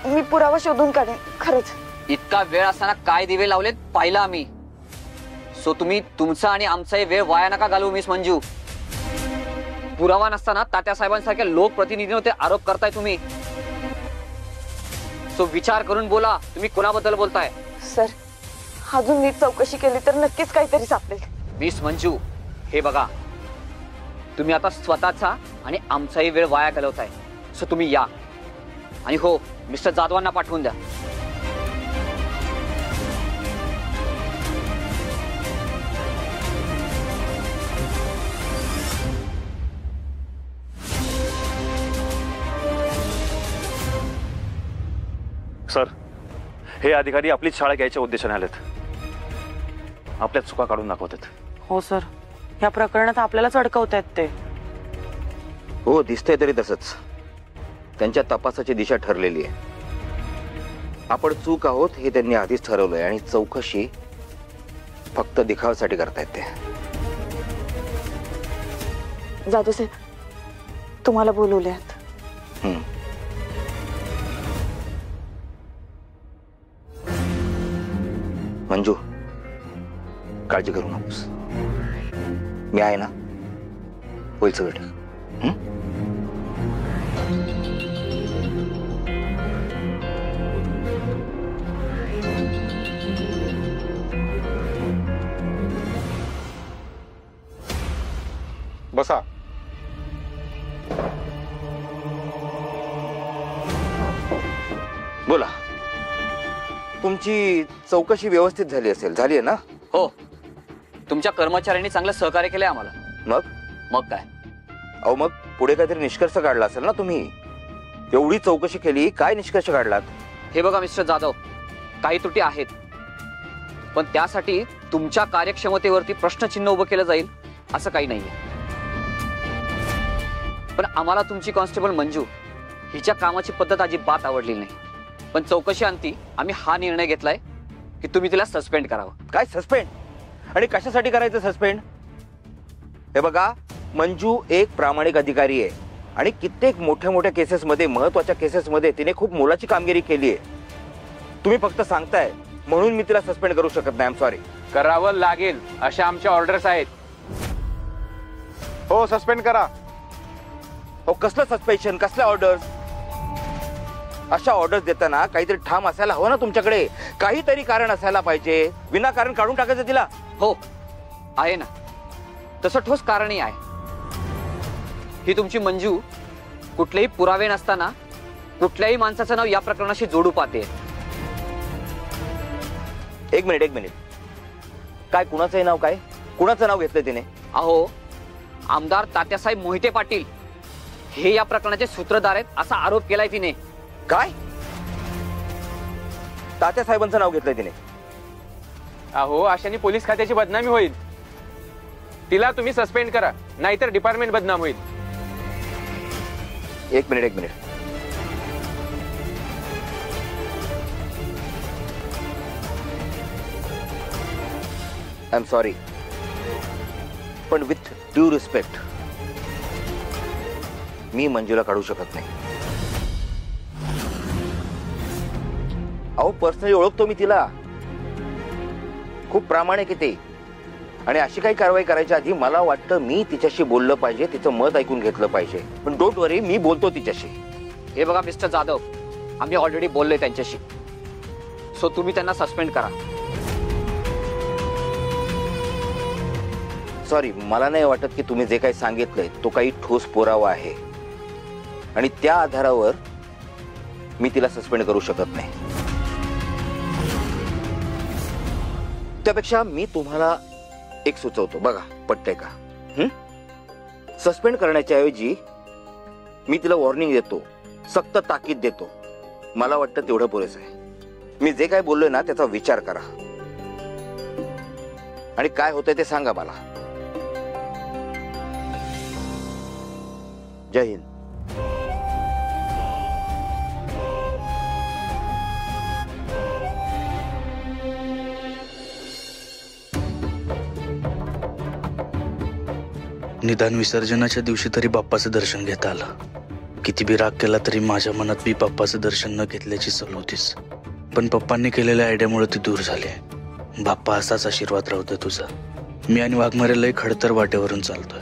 मी पुरावा शोधून काढेन खरंच. इतका वेळ असताना काय दिवे लावलेत पाहिलं आम्ही. सो तुम्ही तुमचा आणि आमचाही वेळ वाया नका घालवू मिस मंजू. पुरावा नसताना तात्यासाहेबांसारख्या लोकप्रतिनिधींवर ते आरोप करताय तुम्ही. सो विचार करून बोला, तुम्ही कोणाबद्दल बोलताय. सर, अजून नीट चौकशी केली तर नक्कीच काहीतरी सापडेल. मिस मंजू, हे बघा, तुम्ही आता स्वतःचा आणि आमचाही वेळ वाया घालवताय. सो तुम्ही या, आणि हो, मिस्टर जाधवांना पाठवून द्या. सर, हे अधिकारी आपलीच शाळा घ्यायच्या उद्देशाने आलेत. आपल्या चुका काढून दाखवतात. हो सर, या प्रकरणात आपल्यालाच अडकवतायत ते. हो, दिसतंय तरी तसंच. त्यांच्या तपासाची दिशा ठरलेली आहे. आपण चूक आहोत हे त्यांनी आधीच ठरवलंय आणि चौकशी फक्त दिखाव्यासाठी करतायत ते. जाधव साहेब, तुम्हाला बोलवले आहेत. मंजू, काळजी करू नकोस. मी आहे ना, होईल सगळं ठीक. बसा. बोला. तुमची चौकशी व्यवस्थित झाली असेल, झाली आहे ना? हो, तुमच्या कर्मचाऱ्यांनी चांगलं सहकार्य केलंय आम्हाला. मग काय? अहो, मग पुढे काहीतरी निष्कर्ष काढला असेल ना तुम्ही. एवढी चौकशी केली, काय निष्कर्ष काढलात? हे बघा मिस्टर जाधव, काही त्रुटी आहेत, पण त्यासाठी तुमच्या कार्यक्षमतेवरती प्रश्नचिन्ह उभं केलं जाईल असं काही नाहीये. पण आम्हाला तुमची कॉन्स्टेबल मंजू हिच्या कामाची पद्धत अजिबात आवडली नाही. पण चौकशी अंती आम्ही हा निर्णय घेतलाय की तुम्ही तिला सस्पेंड करावं. काय सस्पेंड? आणि कशासाठी करायचं सस्पेंड? हे बघा, मंजू एक प्रामाणिक अधिकारी आहे आणि कित्येक मोठ्या मोठ्या केसेसमध्ये, महत्वाच्या केसेसमध्ये तिने खूप मोलाची कामगिरी केली आहे. तुम्ही फक्त सांगताय म्हणून मी तिला सस्पेंड करू शकत नाही. I am sorry. करावं लागेल अशा आमच्या ऑर्डर्स आहेत. हो, सस्पेंड करा. हो, कसलं सस्पेन्शन, कसल्या ऑर्डर्स? अशा ऑर्डर्स देताना काहीतरी ठाम असायला हवं ना तुमच्याकडे. काहीतरी कारण असायला पाहिजे. विनाकारण काढून टाकायचं तिला? हो, आहे ना, तसं ठोस कारणही आहे. ही तुमची मंजू कुठलेही पुरावे नसताना कुठल्याही माणसाचं नाव या प्रकरणाशी जोडू पाहते. एक मिनिट. काय, कुणाचंही नाव? काय, कुणाचं नाव घेतलंय तिने? अहो, आमदार तात्यासाहेब मोहिते पाटील हे या प्रकरणाचे सूत्रधार आहेत असा आरोप केलाय तिने. काय? तात्यासाहेबांचं नाव घेतलंय तिने? अहो, अशाने पोलीस खात्याची बदनामी होईल. तिला तुम्ही सस्पेंड करा, नाहीतर डिपार्टमेंट बदनाम होईल. एक मिनिट. आय एम सॉरी, पण विथ ड्यू रिस्पेक्ट मी मंजूला काढू शकत नाही. अहो, पर्सनली ओळखतो मी तिला. खूप प्रामाणिक आहे ते. आणि अशी काही कारवाई करायच्या आधी मला वाटतं मी तिच्याशी बोललं पाहिजे, तिचं मत ऐकून घेतलं पाहिजे. पण डोंट वरी, मी बोलतो तिच्याशी. हे बघा मिस्टर जाधव, आम्ही ऑलरेडी बोललोय त्यांच्याशी. सो तुम्ही त्यांना सस्पेंड करा. सॉरी, मला नाही वाटत की तुम्ही जे काही सांगितलंय तो काही ठोस पुरावा आहे आणि त्या आधारावर मी तिला सस्पेंड करू शकत नाही. त्यापेक्षा मी तुम्हाला एक सुचवतो, बघा पटतंय का? सस्पेंड करण्याच्या ऐवजी मी तिला वॉर्निंग देतो, सक्त ताकीद देतो. मला वाटतं तेवढं पुरेसं आहे. मी जे काय बोललोय ना त्याचा विचार करा आणि काय होतंय ते सांगा मला. जय हिंद. निदान विसर्जनाच्या दिवशी तरी बाप्पाचं दर्शन घेता आलं. किती बी राग केला तरी माझ्या मनात बी पप्पाचं दर्शन न घेतल्याची सल होतीस. पण पप्पांनी केलेल्या आयडियामुळे ती दूर झाली. बाप्पा असाच आशीर्वाद राहतोय तुझा. मी आणि वाघमारे लय खडतर वाटेवरून चालतोय.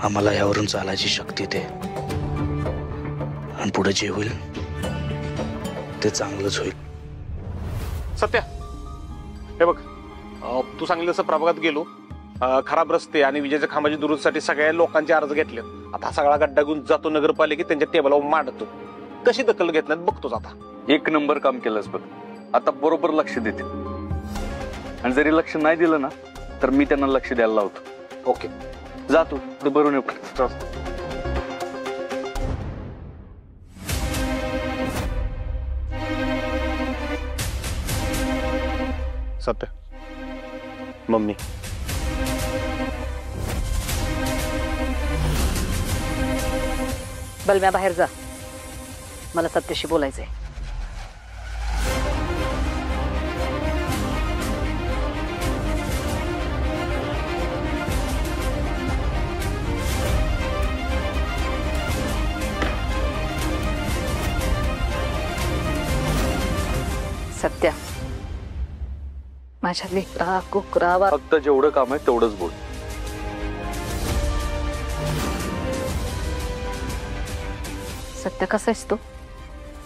आम्हाला यावरून चालायची शक्ती दे आणि पुढे जे होईल ते चांगलंच होईल. सत्या, हे बघ, तू सांगितलं तसं प्रभागात गेलो. खराब रस्ते आणि विजेच्या खांबाची दुरुस्तीसाठी सगळ्या लोकांचे अर्ज घेतले. आता हा सगळा गड्डा घेऊन जातो नगरपालिकेत, त्यांच्या टेबलावर मांडतो. कशी दखल घेत नाहीत बघतोच आता. एक नंबर काम केलंस बघ. आता बरोबर लक्ष देतील. आणि जरी लक्ष नाही दिलं ना तर मी त्यांना लक्ष द्यायला लावतो. ओके, जातो ते बरोबर येऊ. सत्य, मम्मी, बलम्या बाहेर जा, मला सत्याशी बोलायचंय. सत्या, माझ्या लेकरा कुकरावा फक्त जेवढं काम आहे तेवढंच बोल. सत्य, कसा आहेस तू?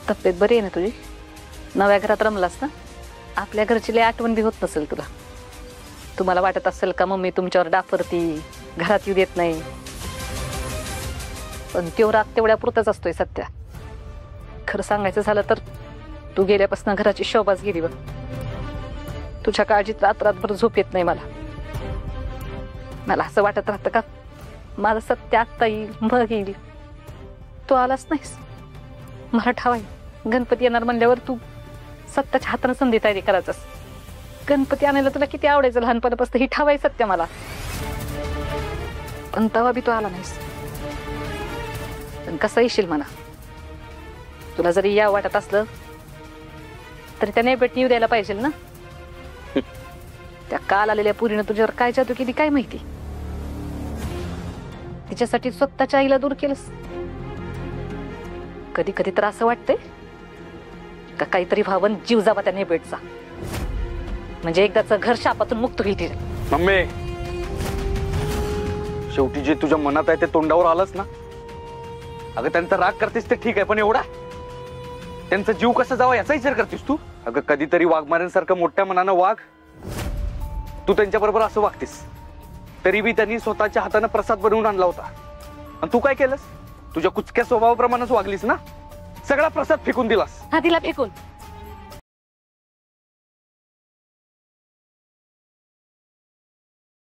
तब्येत बरी आहे ना तुझी? नव्या घरात रमलास ना? आपल्या घरची लय आठवण बी होत नसेल तुला. तुम्हाला वाटत असेल का मम्मी तुमच्यावर डाफरती, घरात येऊ देत नाही. पण तो राग तेवढ्या पुरताच असतोय सत्या. खरं सांगायचं झालं तर तू गेल्यापासून घराची शोभाच गेली बघ. तुझ्या काळजीत रात्रभर झोप येत नाही मला. मला असं वाटत राहतं का माझं सत्य आत्ता येईल, मग येईल. तू आलाच नाहीस. मला ठावाय गणपती येणार म्हणल्यावर तू सत्याच्या हाताने संधी तयारी करायचास. गणपती आणायला तुला किती आवडायचं लहानपणापासून, ही ठावाय सत्य मला. पण तेव्हा बी तू आला नाहीस. पण कसं येशील म्हणा. तुला जरी या वाटत असलं तरी त्या नैवेद्य येऊ द्यायला पाहिजे ना. त्या काल आलेल्या पुरीनं तुझ्यावर काय जादू केली काय माहिती. तिच्यासाठी स्वतःच्या आईला दूर केलंस. कधी कधी तर असं वाटतंय का काहीतरी भावन जीव जावा त्या नैवेद्यचा, म्हणजे एकदाच घर शापातून मुक्त होईल तिथे. मम्मी, शेवटी जे तुझ्या मनात आहे ते तोंडावर आलंच ना. अगं त्यांचा राग करतेस ते ठीक आहे, पण एवढा त्यांचा जीव कसा जावा याचा विचार करतेस तू? अगं कधीतरी वाघमाऱ्यांसारखं मोठ्या मनानं वाघ. तू त्यांच्या बरोबर असं वागतेस. तरी बी त्यांनी स्वतःच्या हाताने प्रसाद बनवून आणला होता आणि तू काय केलंस? तुझ्या कुचक्या स्वभावाप्रमाणेच वागलीस ना. सगळा प्रसाद फेकून दिलास. हा, दिला फेकून.